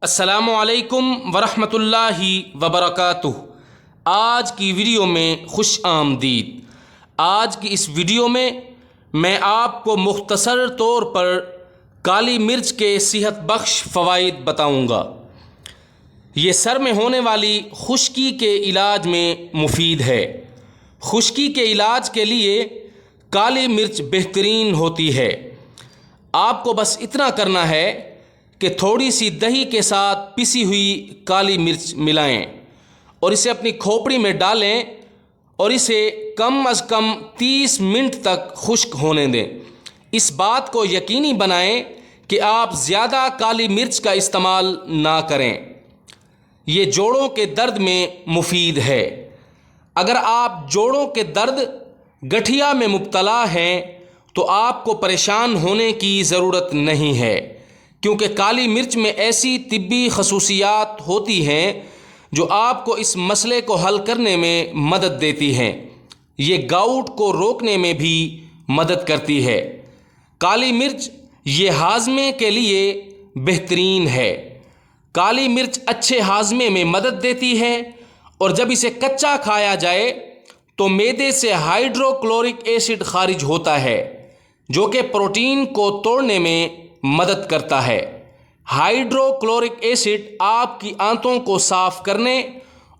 السلام علیکم ورحمۃ اللہ وبرکاتہ۔ آج کی ویڈیو میں خوش آمدید۔ آج کی اس ویڈیو میں آپ کو مختصر طور پر کالی مرچ کے صحت بخش فوائد بتاؤں گا۔ یہ سر میں ہونے والی خشکی کے علاج میں مفید ہے۔ خشکی کے علاج کے لیے کالی مرچ بہترین ہوتی ہے۔ آپ کو بس اتنا کرنا ہے کہ تھوڑی سی دہی کے ساتھ پسی ہوئی کالی مرچ ملائیں اور اسے اپنی کھوپڑی میں ڈالیں اور اسے کم از کم 30 منٹ تک خشک ہونے دیں۔ اس بات کو یقینی بنائیں کہ آپ زیادہ کالی مرچ کا استعمال نہ کریں۔ یہ جوڑوں کے درد میں مفید ہے۔ اگر آپ جوڑوں کے درد گٹھیا میں مبتلا ہیں تو آپ کو پریشان ہونے کی ضرورت نہیں ہے، کیونکہ کالی مرچ میں ایسی طبی خصوصیات ہوتی ہیں جو آپ کو اس مسئلے کو حل کرنے میں مدد دیتی ہیں۔ یہ گاؤٹ کو روکنے میں بھی مدد کرتی ہے۔ کالی مرچ یہ ہاضمے کے لیے بہترین ہے۔ کالی مرچ اچھے ہاضمے میں مدد دیتی ہے اور جب اسے کچا کھایا جائے تو معدے سے ہائیڈروکلورک ایسڈ خارج ہوتا ہے جو کہ پروٹین کو توڑنے میں مدد کرتا ہے۔ ہائیڈروکلورک ایسڈ آپ کی آنتوں کو صاف کرنے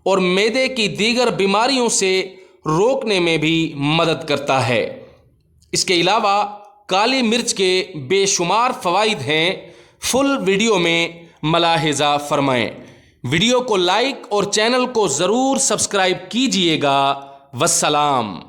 اور معدے کی دیگر بیماریوں سے روکنے میں بھی مدد کرتا ہے۔ اس کے علاوہ کالی مرچ کے بے شمار فوائد ہیں۔ فل ویڈیو میں ملاحظہ فرمائیں۔ ویڈیو کو لائک اور چینل کو ضرور سبسکرائب کیجیے گا۔ والسلام۔